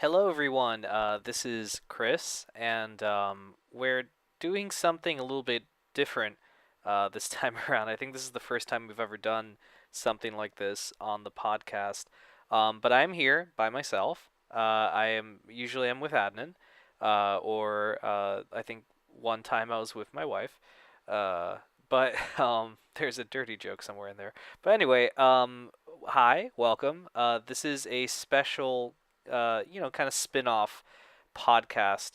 Hello, everyone. This is Chris, and we're doing something a little bit different this time around. I think this is the first time we've ever done something like this on the podcast. But I'm here by myself. I'm with Adnan, or I think one time I was with my wife. Uh, but there's a dirty joke somewhere in there. But anyway, hi, welcome. This is a special kind of spin-off podcast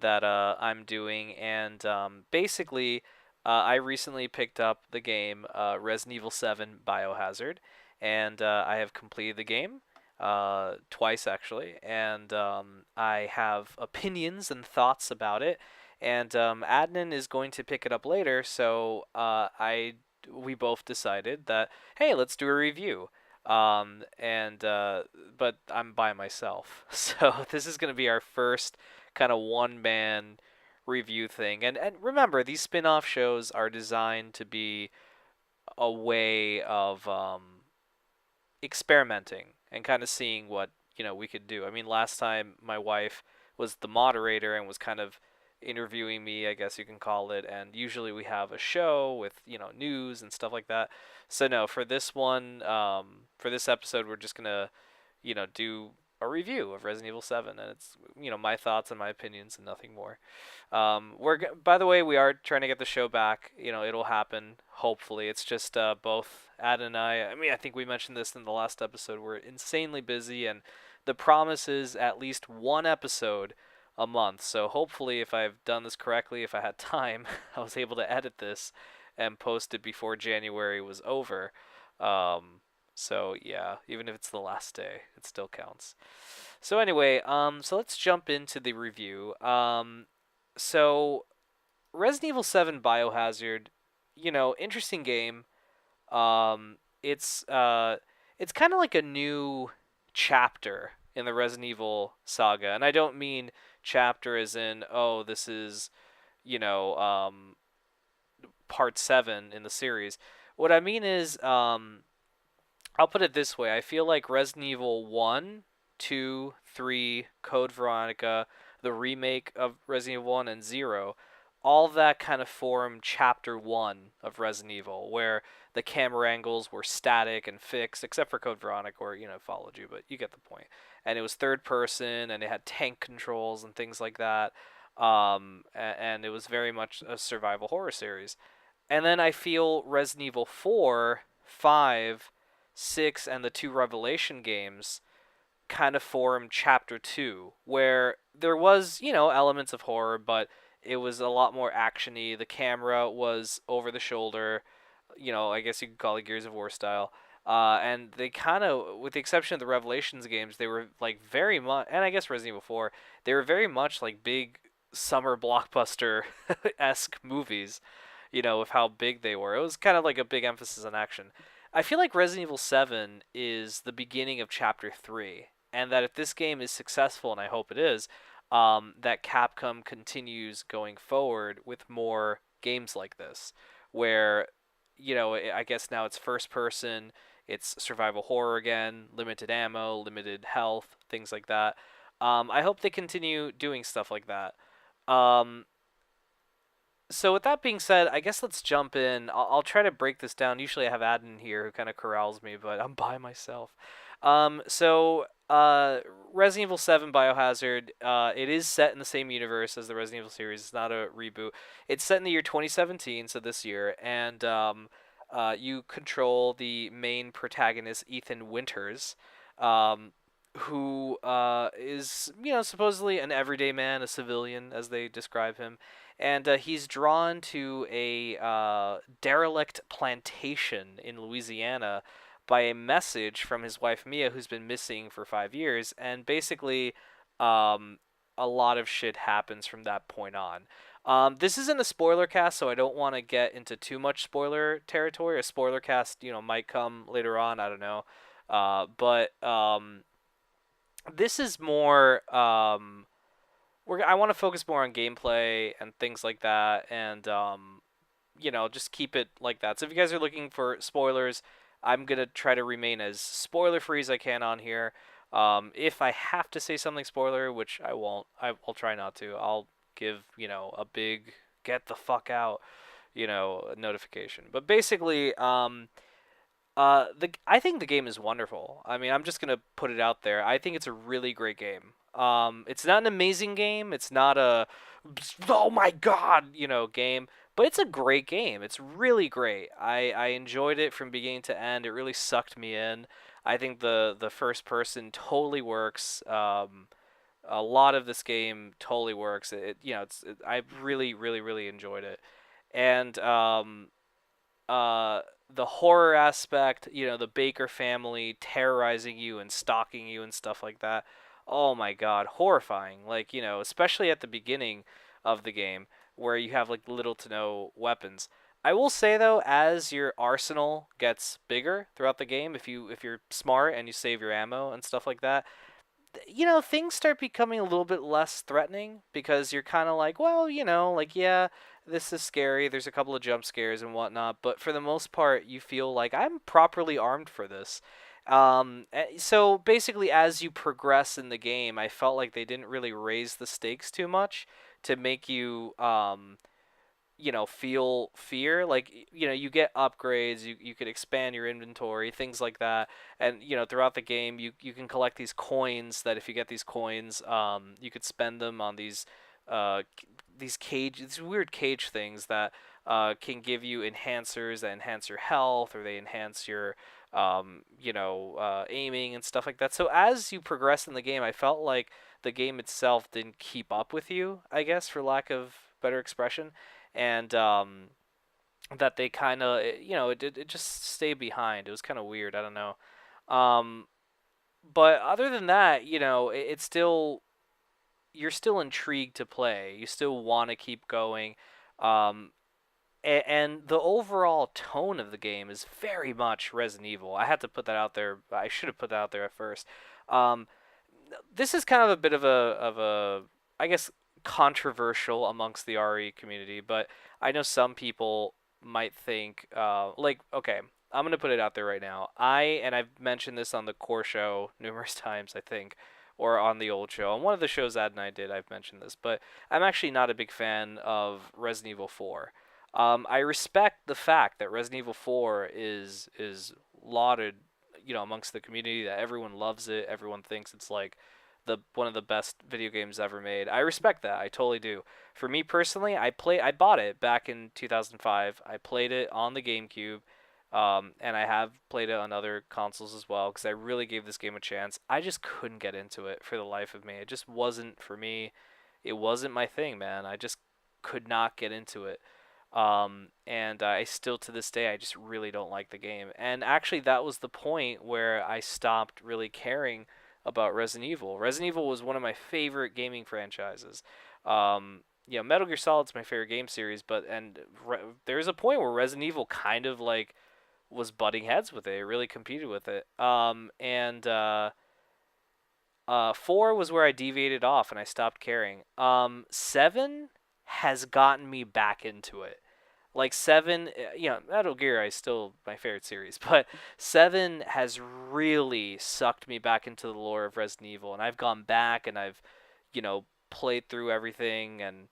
that I'm doing, and basically, I recently picked up the game Resident Evil 7 Biohazard, and I have completed the game twice actually, and I have opinions and thoughts about it. And Adnan is going to pick it up later, so we both decided that hey, let's do a review. And but I'm by myself. So this is going to be our first kind of one man review thing. And remember, these spin-off shows are designed to be a way of experimenting and kind of seeing what, we could do. I mean, last time my wife was the moderator and was kind of interviewing me, I guess you can call it, and usually we have a show with, news and stuff like that. So no, for this one, for this episode, we're just gonna, do a review of Resident Evil 7, and it's, my thoughts and my opinions and nothing more. By the way, we are trying to get the show back. It'll happen. Hopefully, it's just both Ad and I. I mean, I think we mentioned this in the last episode. We're insanely busy, and the promise is at least one episode a month. So hopefully, if I've done this correctly, if I had time, I was able to edit this and post it before January was over. So yeah, even if it's the last day, it still counts. So anyway, so let's jump into the review. So Resident Evil 7 Biohazard, interesting game. It's kind of like a new chapter in the Resident Evil saga, and I don't mean chapter as in oh this is you know part 7 in the series. What I mean is I'll put it this way. I feel like Resident Evil 1, 2, 3, Code Veronica, the remake of Resident Evil 1 and 0, all that kind of formed chapter 1 of Resident Evil, where the camera angles were static and fixed, except for Code Veronica, where, followed you, but you get the point. And it was third person, and it had tank controls and things like that. And it was very much a survival horror series. And then I feel Resident Evil 4, 5, 6, and the two Revelation games kind of formed chapter 2, where there was, elements of horror, but it was a lot more actiony. The camera was over the shoulder, I guess you could call it Gears of War style. And they kind of, with the exception of the Revelations games, they were like very much, and I guess Resident Evil 4, they were very much like big summer blockbuster esque movies, with how big they were. It was kind of like a big emphasis on action. I feel like Resident Evil 7 is the beginning of Chapter 3, and that if this game is successful, and I hope it is, that Capcom continues going forward with more games like this, where, I guess now it's first person, it's survival horror again, limited ammo, limited health, things like that. I hope they continue doing stuff like that. Um, so with that being said, I guess let's jump in. I'll try to break this down. Usually I have Adnan here who kind of corrals me, but I'm by myself. Resident Evil 7 Biohazard, it is set in the same universe as the Resident Evil series. It's not a reboot. It's set in the year 2017, so this year, and you control the main protagonist, Ethan Winters, um, who is, supposedly an everyday man, a civilian, as they describe him, and he's drawn to a derelict plantation in Louisiana by a message from his wife Mia, who's been missing for 5 years, and basically, um, a lot of shit happens from that point on. This isn't a spoiler cast, so I don't want to get into too much spoiler territory. A spoiler cast, might come later on. I don't know, but this is more. I want to focus more on gameplay and things like that, and just keep it like that. So if you guys are looking for spoilers, I'm gonna try to remain as spoiler free as I can on here. If I have to say something spoiler, which I won't, I'll try not to. I'll give a big get the fuck out notification. But basically, I think the game is wonderful. I mean, I'm just gonna put it out there. I think it's a really great game. It's not an amazing game. It's not a oh my god, game, but it's a great game. It's really great. I enjoyed it from beginning to end. It really sucked me in. I think the first person totally works. A lot of this game totally works. I really really really enjoyed it, and uh, the horror aspect, the Baker family terrorizing you and stalking you and stuff like that. Oh my god, horrifying. Like, especially at the beginning of the game where you have like little to no weapons. I will say though, as your arsenal gets bigger throughout the game, if you're smart and you save your ammo and stuff like that, things start becoming a little bit less threatening because you're kind of like, well, like, yeah, this is scary. There's a couple of jump scares and whatnot, but for the most part, you feel like I'm properly armed for this. So basically, as you progress in the game, I felt like they didn't really raise the stakes too much to make you, feel fear. Like, you get upgrades, you could expand your inventory, things like that. And, throughout the game, you can collect these coins that if you get these coins, you could spend them on uh, these weird cage things that can give you enhancers that enhance your health or they enhance your, aiming and stuff like that. So as you progress in the game, I felt like the game itself didn't keep up with you, I guess, for lack of better expression, and that they kind of it just stayed behind. It was kind of weird. I don't know. Um, but other than that, it's still you're still intrigued to play. You still want to keep going. Um, and the overall tone of the game is very much Resident Evil. I had to put that out there. I should have put that out there at first. Um, this is kind of a bit of a I guess controversial amongst the RE community, but I know some people might think like, okay, I'm gonna put it out there right now. I've mentioned this on the core show numerous times, I think, or on the old show. On one of the shows Ad and I did, I've mentioned this, but I'm actually not a big fan of Resident Evil 4. I respect the fact that Resident Evil 4 is lauded, amongst the community, that everyone loves it. Everyone thinks it's like the one of the best video games ever made. I respect that. I totally do. For me personally, I bought it back in 2005. I played it on the GameCube, and I have played it on other consoles as well because I really gave this game a chance. I just couldn't get into it for the life of me. It just wasn't for me. It wasn't my thing, man. I just could not get into it. And I still to this day I just really don't like the game. And actually, that was the point where I stopped really caring about Resident Evil. Resident Evil was one of my favorite gaming franchises. Metal Gear Solid's my favorite game series, but there's a point where Resident Evil kind of like was butting heads with it. It really competed with it. And 4 was where I deviated off and I stopped caring. 7 has gotten me back into it. Like 7, Metal Gear is still my favorite series, but 7 has really sucked me back into the lore of Resident Evil, and I've gone back and I've, played through everything, and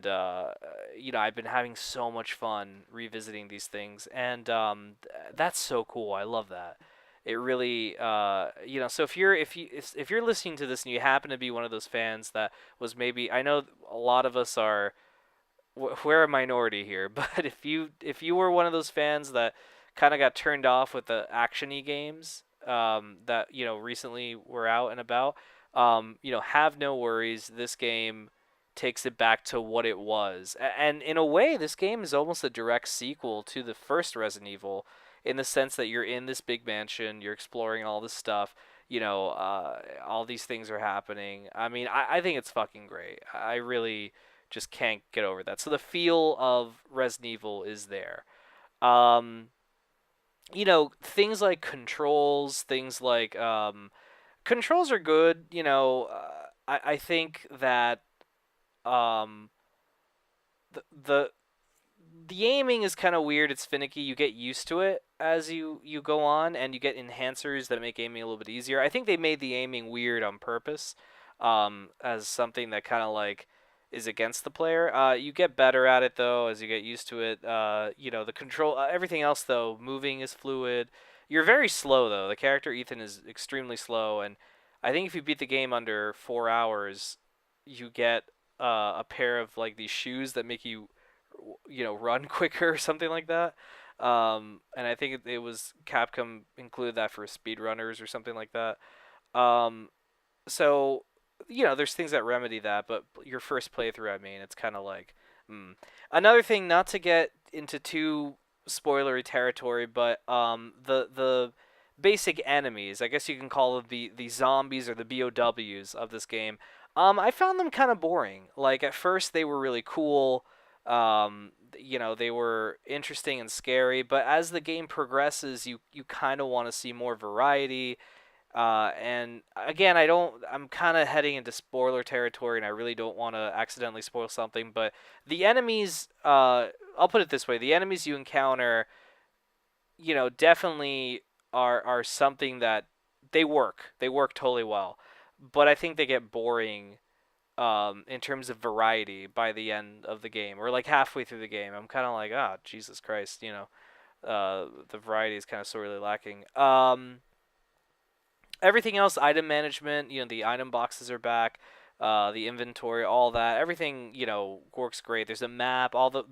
I've been having so much fun revisiting these things, and that's so cool. I love that. It really, so if you're listening to this and you happen to be one of those fans that was maybe, I know a lot of us are, we're a minority here, but if you were one of those fans that kind of got turned off with the actiony games that recently were out and about, have no worries. This game takes it back to what it was, and in a way, this game is almost a direct sequel to the first Resident Evil, in the sense that you're in this big mansion, you're exploring all this stuff. All these things are happening. I mean, I think it's fucking great. I really just can't get over that. So the feel of Resident Evil is there. Um, things like controls are good. I think that um, the the aiming is kind of weird. It's finicky. You get used to it as you go on, and you get enhancers that make aiming a little bit easier. I think they made the aiming weird on purpose, as something that kind of like is against the player. You get better at it though as you get used to it. The control, everything else though, moving is fluid. You're very slow though. The character Ethan is extremely slow, and I think if you beat the game under 4 hours, you get a pair of like these shoes that make you run quicker or something like that. And I think it was Capcom included that for speedrunners or something like that. Um, so there's things that remedy that, but your first playthrough, I mean, it's kind of like another thing. Not to get into too spoilery territory, but the basic enemies, I guess you can call them the zombies or the BOWs of this game. I found them kind of boring. Like at first they were really cool. They were interesting and scary, but as the game progresses, you kind of want to see more variety. And again, I'm kind of heading into spoiler territory, and I really don't want to accidentally spoil something. But the enemies, I'll put it this way: the enemies you encounter, definitely are something that they work. They work totally well, but I think they get boring in terms of variety by the end of the game, or like halfway through the game. I'm kind of like, Jesus Christ, the variety is kind of sorely lacking. Everything else, item management, the item boxes are back, the inventory, all that, everything, works great. There's a map, all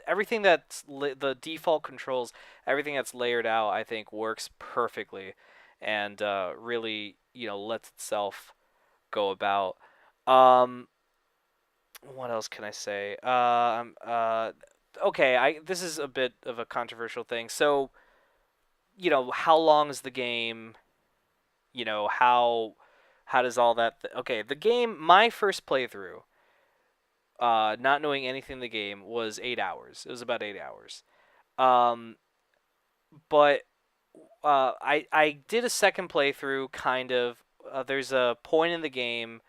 everything that's the default controls, everything that's layered out, I think works perfectly, and really, lets itself go about. Um, what else can I say? Okay, this is a bit of a controversial thing. So, how long is the game? How does all that? Okay, the game. My first playthrough, not knowing anything in the game, was 8 hours. It was about 8 hours. Um, but I did a second playthrough. Kind of. There's a point in the game.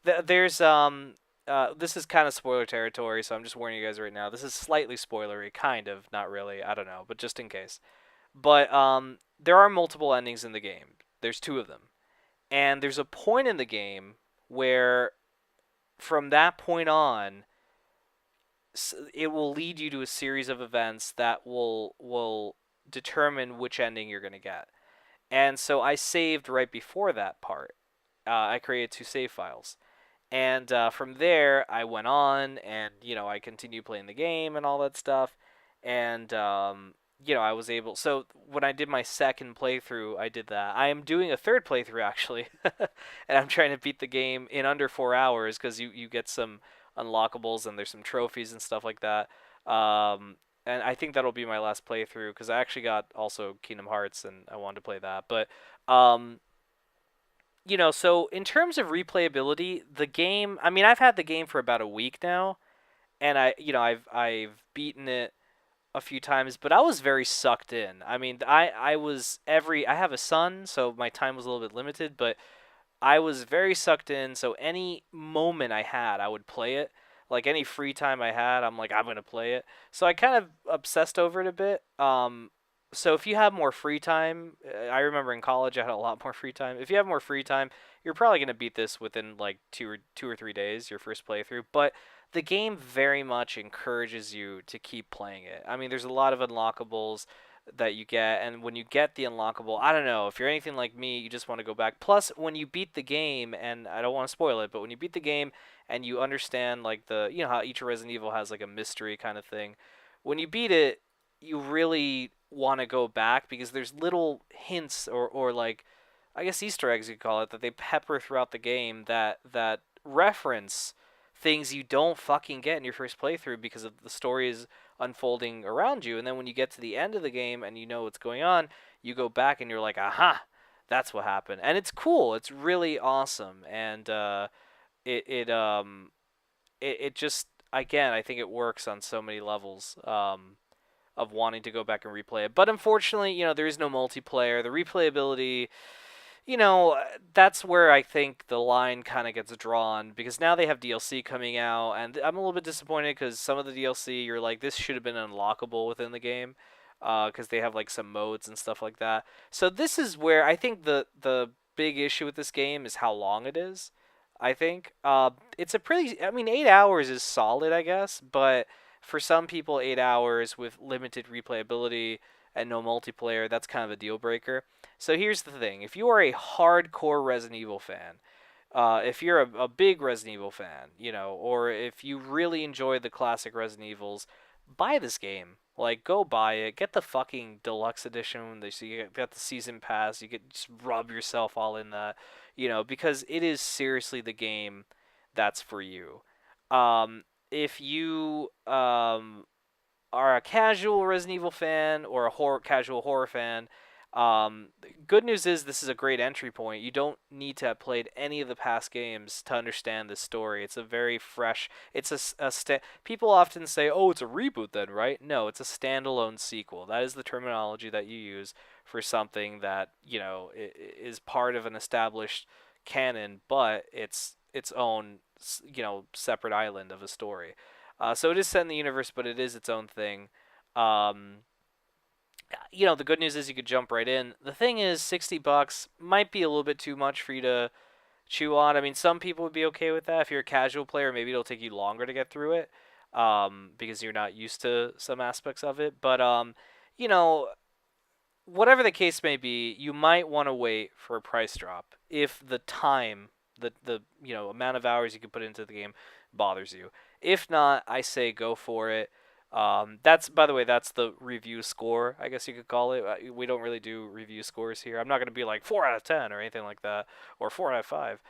There's This is kind of spoiler territory, so I'm just warning you guys right now. This is slightly spoilery, kind of, not really. I don't know, but just in case. But there are multiple endings in the game. There's two of them. And there's a point in the game where from that point on it will lead you to a series of events that will determine which ending you're going to get. And so I saved right before that part. I created two save files. And from there, I went on and, I continued playing the game and all that stuff. And, I was able. So when I did my second playthrough, I did that. I am doing a third playthrough, actually. And I'm trying to beat the game in under 4 hours because you get some unlockables and there's some trophies and stuff like that. And I think that'll be my last playthrough because I actually got also Kingdom Hearts and I wanted to play that. But, so in terms of replayability, the game, I mean, I've had the game for about a week now, and I've beaten it a few times, but I was very sucked in. I mean, I have a son, so my time was a little bit limited, but I was very sucked in, so any moment I had, I would play it. Like any free time I had, I'm like, I'm gonna play it. So I kind of obsessed over it a bit. So if you have more free time, I remember in college I had a lot more free time. If you have more free time, you're probably gonna beat this within like 2 or 3 days, your first playthrough. But the game very much encourages you to keep playing it. I mean, there's a lot of unlockables that you get, and when you get the unlockable, I don't know, if you're anything like me, you just want to go back. Plus, when you beat the game, and I don't want to spoil it, but when you beat the game and you understand like how each Resident Evil has like a mystery kind of thing, when you beat it, you really want to go back because there's little hints or like I guess Easter eggs you call it that they pepper throughout the game that reference things you don't fucking get in your first playthrough because of the story is unfolding around you, and then when you get to the end of the game and you know what's going on, you go back and you're like, aha, that's what happened, and it's cool. It's really awesome, and it it um it just again I think it works on so many levels. Of wanting to go back and replay it. But unfortunately, there is no multiplayer. The replayability, you know, that's where I think the line kind of gets drawn because now they have DLC coming out, and I'm a little bit disappointed because some of the DLC you're like, this should have been unlockable within the game, because they have like some modes and stuff like that. So this is where I think the big issue with this game is how long it is. I think it's a pretty. I mean, 8 hours is solid, I guess, but for some people, 8 hours with limited replayability and no multiplayer, that's kind of a deal breaker. So here's the thing: if you are a hardcore Resident Evil fan, if you're a big Resident Evil fan, or if you really enjoy the classic Resident Evils, buy this game. Like, go buy it. Get the fucking deluxe edition. So you got the season pass. You get just rub yourself all in that, because it is seriously the game that's for you. If you are a casual Resident Evil fan or a casual horror fan, good news is this is a great entry point. You don't need to have played any of the past games to understand this story. It's a very fresh. It's people often say, "Oh, it's a reboot," then, right? No, it's a standalone sequel. That is the terminology that you use for something that is part of an established canon, but it's its own separate island of a story. So it is set in the universe, but it is its own thing. Um, the good news is you could jump right in. The thing is, $60 might be a little bit too much for you to chew on. I mean, some people would be okay with that. If you're a casual player, maybe it'll take you longer to get through it, because you're not used to some aspects of it. But you know, whatever the case may be, you might want to wait for a price drop if the time, the amount of hours you can put into the game bothers you. If not, I say go for it. That's, by the way, that's the review score, I guess you could call it. We don't really do review scores here. I'm not going to be like 4 out of 10 or anything like that, or 4 out of 5.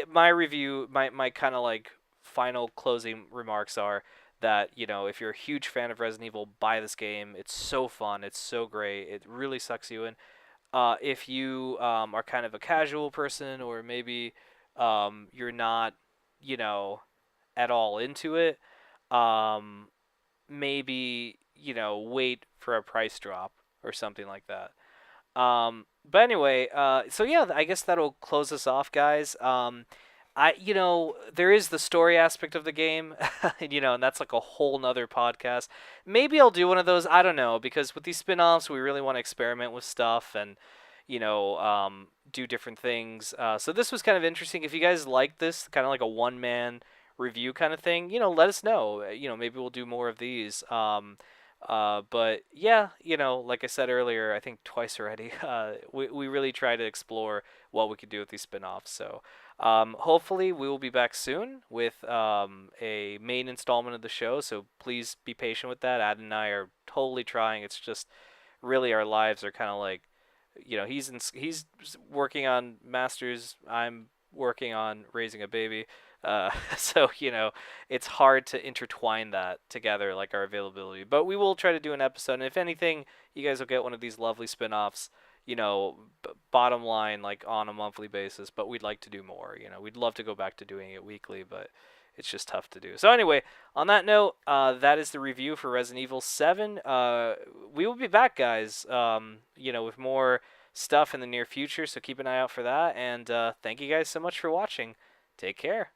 My review, my kind of like final closing remarks are that, if you're a huge fan of Resident Evil, buy this game. It's so fun. It's so great. It really sucks you in. If you are kind of a casual person, or maybe you're not, at all into it, um, maybe wait for a price drop or something like that. But anyway, so yeah, I guess that'll close us off, guys. There is the story aspect of the game, and that's like a whole nother podcast. Maybe I'll do one of those. I don't know, because with these spin-offs, we really want to experiment with stuff and, do different things. So this was kind of interesting. If you guys like this, kind of like a one-man review kind of thing, let us know. Maybe we'll do more of these. But yeah, like I said earlier, I think twice already, we really try to explore what we could do with these spin-offs. So hopefully we will be back soon with a main installment of the show. So please be patient with that. Ad and I are totally trying. It's just really our lives are kind of like, he's working on masters. I'm working on raising a baby. So it's hard to intertwine that together, like our availability. But we will try to do an episode, and if anything, you guys will get one of these lovely spin-offs. Bottom line, like on a monthly basis. But we'd like to do more. We'd love to go back to doing it weekly, but it's just tough to do. So anyway, on that note, that is the review for Resident Evil 7. We will be back, guys. With more stuff in the near future. So keep an eye out for that. And thank you guys so much for watching. Take care.